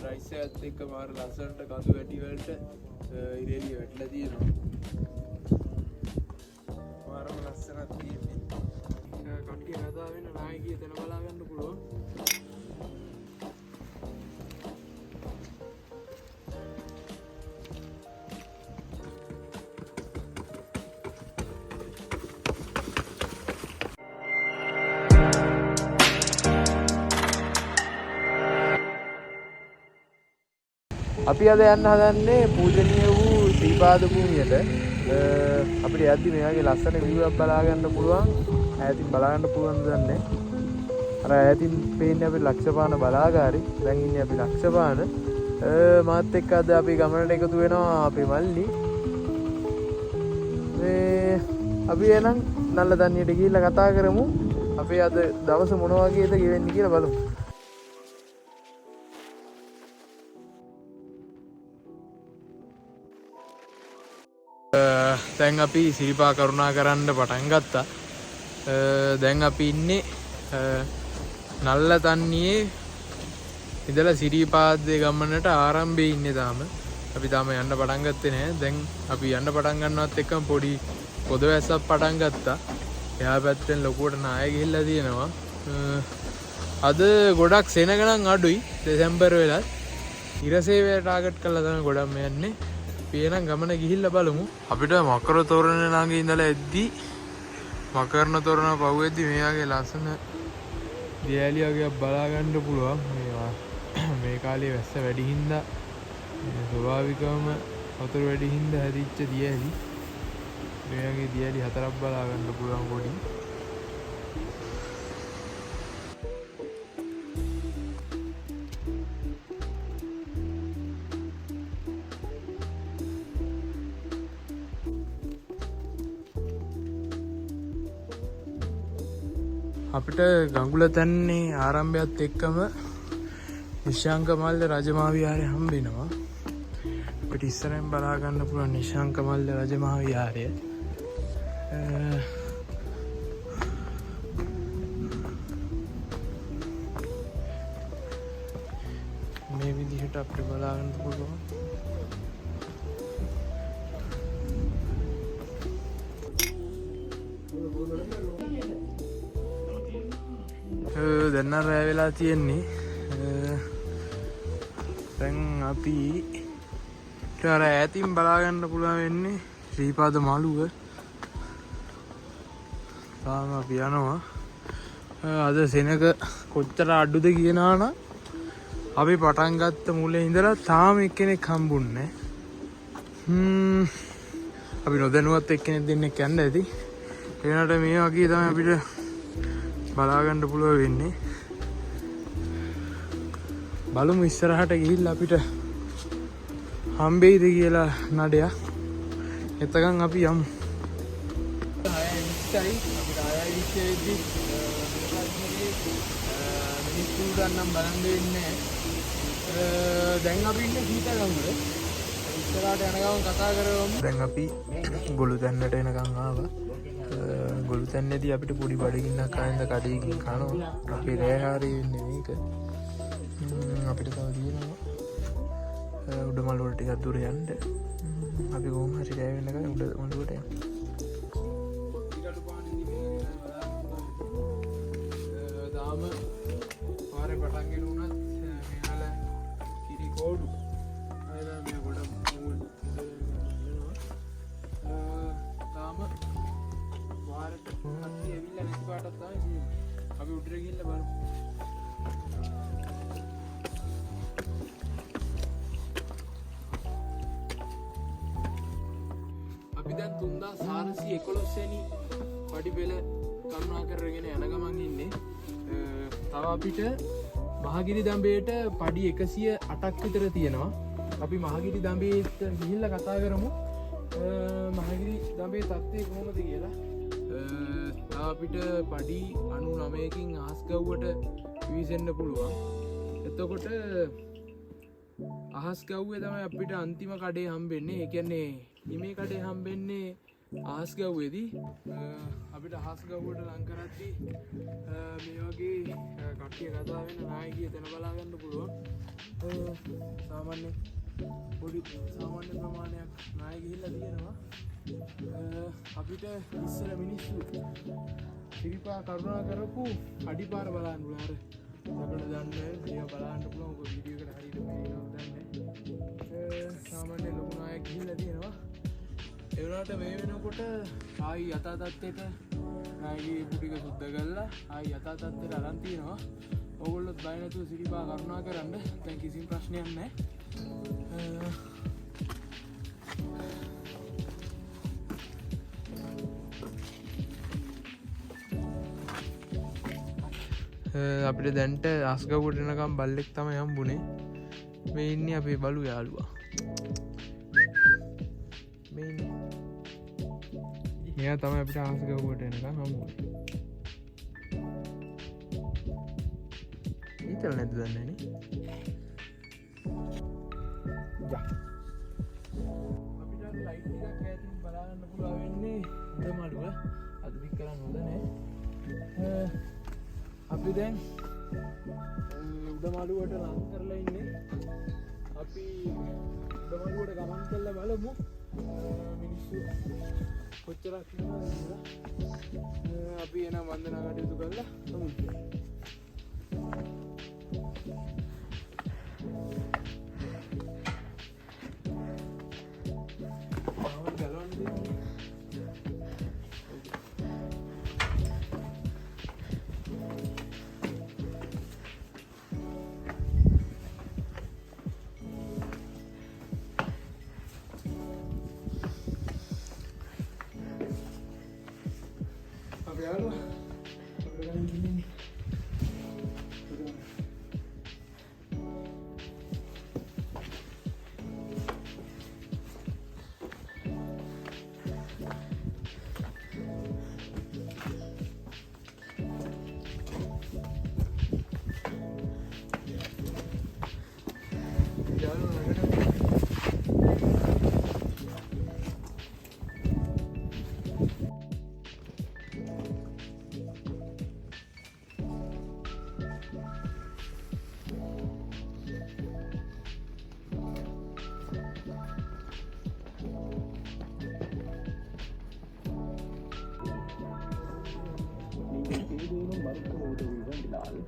Rice එකත් එක්ක මාර ලස්සනට කඳු වැටි වලට ඉරේලිය වැටලා තියෙනවා. මාරම ලස්සනක් තියෙන්නේ. කට්ටිය කතා වෙන නායකයෙක් එතන බලා ගන්න පුළුවන්. අපි අද යන්න හදන්නේ පූජනීය වූ ශ්‍රීපාද භූමියට. අපිට යද්දි මේ වගේ ලස්සන view එකක් බලා ගන්න පුළුවන්. ඈතින් බලා ගන්න පුළුවන් දන්නේ. අර ඈතින් පේන්නේ අපි ලක්ෂපාන බලාගාරේ. දැන් ඉන්නේ අපි ලක්ෂපාන. මාත් එක්ක අද අපි ගමනට එකතු වෙනවා අපේ මල්ලි. මේ අපි එනම් නල්ලදන්නියට ගිහිල්ලා කතා කරමු. අපේ අද දවස මොන වගේද ගෙවෙන්නේ කියලා බලමු. දැන් අපි සිරිපා කරුණා කරන්න පටන් ගත්තා. දැන් අපි ඉන්නේ නල්ලතන්නියේ ඉඳලා සිරිපාදේ ගමනට ආරම්භයේ ඉන්නේ තාම. අපි තාම යන්න පටන් ගත්තේ නැහැ. දැන් අපි යන්න පටන් ගන්නවත් එක්කම පොඩි පොද වැස්සක් පටන් ගත්තා. එහා පැත්තෙන් ලොකුවට නාය ගිහිල්ලා තියෙනවා. අද ගොඩක් සෙනග නම් අඩුයි. දෙසැම්බර් වෙලත් ඉරසේවය ටාගට් කරලා තමයි ගොඩක් යන්නේ. පියනම් ගමන ගිහිල්ලා බලමු. අපිට මකර තොරණ ළඟ ඉඳලා එද්දි මකරන තොරණ පහුවෙද්දි මේ වගේ ලස්සන දියැලි වගේ බලා ගන්න පුළුවන්. මේවා මේ කාලේ වැස්ස වැඩි හින්දා ස්වභාවිකවම වතුර වැඩි හින්දා හැදිච්ච දියැලි. මේ වගේ දියැලි හතරක් බලා ගන්න පුළුවන් පොඩි. අපිට ගඟුලතැන්නේ ආරම්භයත් එක්කම නිශාංක මල්ල රජමහා විහාරය හම්බ වෙනවා. අපිට ඉස්සරහින් බලා ගන්න පුළුවන් නිශාංක මල්ල රජමහා විහාරය. මේ විදිහට අපිට බලා ගන්න පුළුවන්. දැන් රැ වෙලා තියෙන්නේ. දැන් අපි අර ඈතින් බලා ගන්න පුළුවන් වෙන්නේ ශ්‍රීපාද මළුව. තාම අපි යනවා. අද සෙනක කොච්චර අඩුද කියනවා නම් අපි පටන් ගත්ත මුලේ ඉඳලා තාම එක්කෙනෙක් හම්බුන්නේ නැහැ. අපි නොදැනුවත් එක්කෙනෙක් දෙන්නෙක් යන්න ඇති. ඒනට මේ වගේ තමයි අපිට බලා ගන්න පුළුවන් වෙන්නේ. බලමු ඉස්සරහට ගිහිල්ලා අපිට හම්බෙයිද කියලා නඩයක්. එතකන් අපි යමු. 6:20යි අපිට 6:20 වෙද්දි මිනිස්සු ගන්නම් බලන් දෙන්නේ. දැන් අපි ඉන්නේ සීතාගම්වල. ඉස්සරහට යන ගමන් කතා කරමු. දැන් අපි ගොළු තැන්නට එනකන් ආවා. ගොළු තැන්නේදී අපිට පොඩි බඩගින්නක් ආයෙත් කඩේකින් කනවා. අපේ රෑහාරය වෙන්නේ මේක. අපිට තව තියෙනවා උඩමල් වල ටිකක් දුර යන්න. අපි කොහොම හරි රෑ වෙනකන් උඩමලුවට යමු. තාම පාරේ පටන් ගෙන උනත් මෙයාල කිරි කෝඩු අයලා මේ ගොඩක් මූල් තාම පාරට කට්ටිය ඇවිල්ලා නැති පාටක් තමයි අපි උඩට ගිහිල්ලා බලමු. අපි දැන් 3411 වෙනි පඩි පෙළ කරුණා කරගෙන යන ගමන් ඉන්නේ. තව අපිට මහගිරි දඹේට පඩි 108ක් විතර තියෙනවා. අපි මහගිරි දඹේට ගිහිල්ලා කතා කරමු. මහගිරි දඹේ තත්ත්වය කොහොමද කියලා. තව අපිට පඩි 99කින් අහස්ගව්වට විසෙන්න පුළුවන්. එතකොට අහස්ගව්වේ තමයි අපිට අන්තිම කඩේ හම්බෙන්නේ. ඒ කියන්නේ නිමේ කඩේ හම්බෙන්නේ ආස් ගව්වේදී අපිට අහස් ගව්වට ලං කරද්දී මේ වගේ කට්ටිය කතා වෙන නායකයෙක් එතන බලාගන්න පුළුවන්. සාමාන්‍ය පොඩි සාමාන්‍ය ප්‍රමාණයක් නාය ගිහිල්ලා තියෙනවා. අපිට ඉස්සර මිනිස්සු සිරිපා කරුණා කරපු අඩිපාර බලන්න පුළුවන්. අර අපිට දන්නේ මේවා බලන්න පුළුවන්. ඔක වීඩියෝ එකට හරියට පේනවද දන්නේ. සාමාන්‍ය ලොකු නායක ගිහිල්ලා තියෙනවා. ඒ වුණාට මේ වෙනකොට ආයි යථා තත්ත්වයට නායකගේ ටික සුද්ධ කරලා ආයි යථා තත්ත්වයට අරන් තියනවා. ඕගොල්ලොත් බය නැතුව සිරිපා කරුණා කරන්න. දැන් කිසිම ප්‍රශ්නයක් නැහැ. අපිට දැන්ට අස්ගවුට එනකම් බල්ලෙක් තම හම්බුනේ. මේ ඉන්නේ අපේ බලු යාළුවා. මෙයා තමයි අපිට අස්ගවුවට එනකම් හම්බුනේ. ඊතල නැද්ද දන්නේ නේ. අපිට ලයිට් එකක් ඈතින් බලාගන්න පුළුවන් වෙන්නේ උඩමඩුව. අද පික් කරන්න හොඳ නෑ. අපි දැන් උඩමඩුවට ලං කරලා ඉන්නේ. අපි උඩමඩුවට ගමන් කරලා බලමු මිනිස්සු කොච්චරක් ඉන්නවද කියලා. අපි එන වන්දනා කටයුතු කරලා තමු.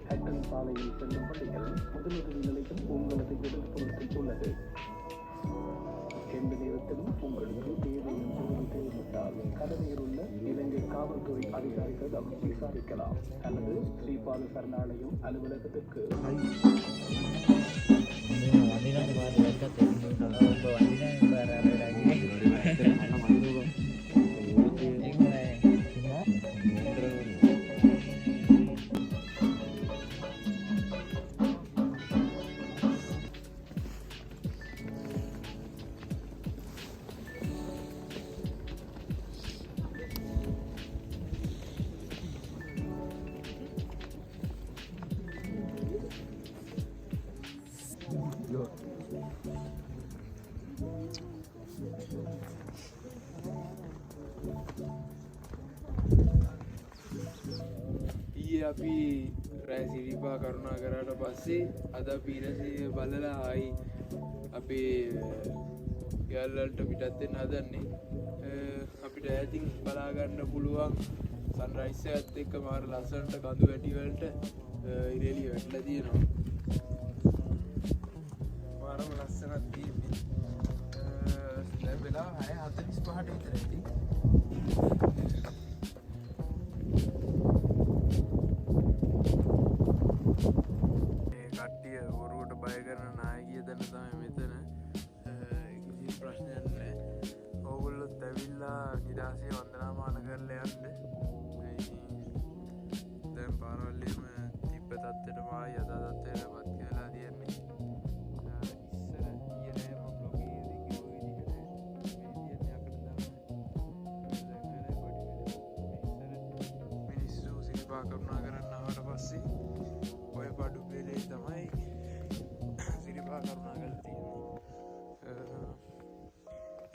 ஹேட்டன் சாலையில் செல்லும் பள்ளிகள் முதலுதவி நிலையம் உங்களுக்கு இடதுபுறத்தில் உள்ளது. எந்த நேரத்திலும் உங்களுக்கு தேவையான உதவி தேவைப்பட்டால் கடலில் உள்ள இலங்கை காவல்துறை அதிகாரிகளிடம் விசாரிக்கலாம் அல்லது ஸ்ரீபால சரணாலயம் அலுவலகத்திற்கு අපි රෑ සිරිපා කරුණා කරාට පස්සේ අද පීරසිය බලලා ආයි අපේ යාළුවන්ට පිටත් වෙන්න හදන්නේ. අපිට ඈතින් බලාගන්න පුළුවන් සන්රයිස් එකත් එක්ක මාර ලස්සනට කඳු වැටි වලට ඉරෙලිය වැටලා තියෙනවා. මාරම ලස්සනක් තියෙන්නේ. දැන් වෙලාව 6:45ට විතර ඇති. නිදහසේ වන්දනාමාන කරලා යන්න. දැන් පාරවල්ලේම තිබ්බ තත්ත්වයට මායි යථා තත්ත්වයට පත් කරලා තියෙන්නේ. ඉස්සර ඊයේ මම බ්ලොග් එකේදී කිව්ව විදිහට මේ තියෙන්නේ අපිට තමයි මිනිස්සු සිරිපා කරුණා කරන්න ආවට පස්සේ ඔය බඩු පෙළේ තමයි සිරිපා කරුණා කරලා තියෙන්නේ.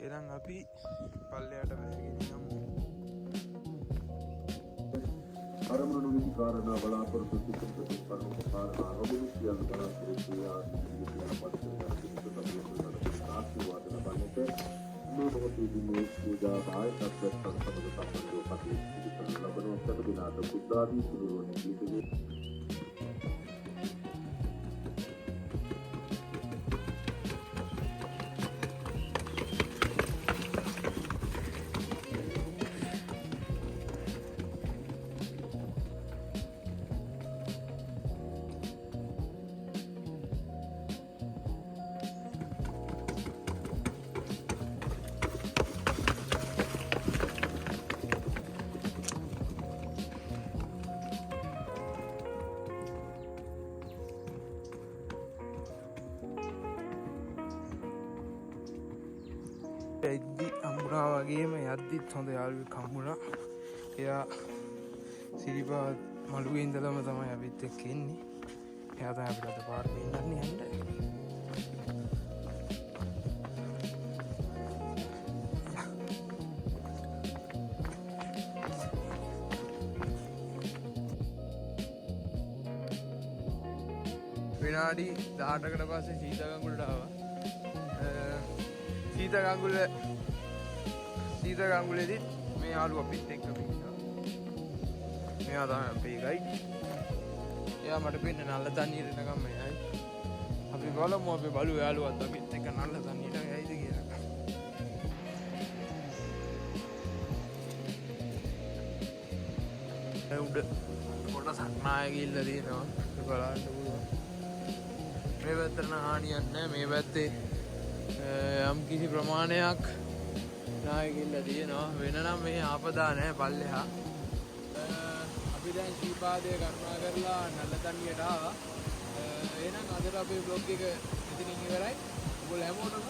එනම් අපි පල්ලයට වැෑගෙන යමු. අරමුණු විදි කාරණා බලාපොරොත්තු සිදුකරන පරම කාරණා රොබිනි සියලු බලාපොරොත්තු ආශිර්වාද පත්‍රයන් ආශිර්වාද ලබන්නට මේ මොහොතේදී මේ පූජා දායකත්වයෙන් සම්බන්ධ සම්බන්ධව කටයුතු කරන ලබන ඔක්තර දිනාට බුද්ධාදී සිරුරෝනේ දීපේ එද්දි අමුරා වගේම යද්දිත් හොඳ යාළුවෙක් හම්බුණා. එයා සිරිපාද මළුවේ ඉඳලම තමයි අපිත් එක්ක එන්නේ. එයා තමයි අපිට අද පාර පෙන්නන්නේ යන්න. විනාඩි 18කට පස්සේ සීතගංගුලට ආවා. සීතගංගුලේදී මේ යාළුවා අපිත් එක්ක ඉන්නවා. මෙයා තමයි අපේ ගයිඩ්. එයා මට පෙන්න නල්ල තනියට එනකම් එයයි. අපි බලමු අපේ බලු යාළුවත් අපිත් එක්ක නල්ල තනියට යයිද කියලා. උඩ කොටසක් නාය ගිහිල්ලා තියෙනවා. බලන්න පුළුවන්. මේ පැත්තට හානියක් නැහැ. මේ පැත්තේ යම් කිසි ප්‍රමාණයක් නාය ගිහිල්ලා තියෙනවා. වෙන නම් මේ ආපදා නැහැ පල්ලෙහා. අපි දැන් ශ්‍රීපාදය කරුණා කරලා නල්ලතන්නියට ආවා. එහෙනම් අදට අපේ බ්ලොග් එක මෙතනින් ඉවරයි. ඔයගොල්ලෝ හැමෝටම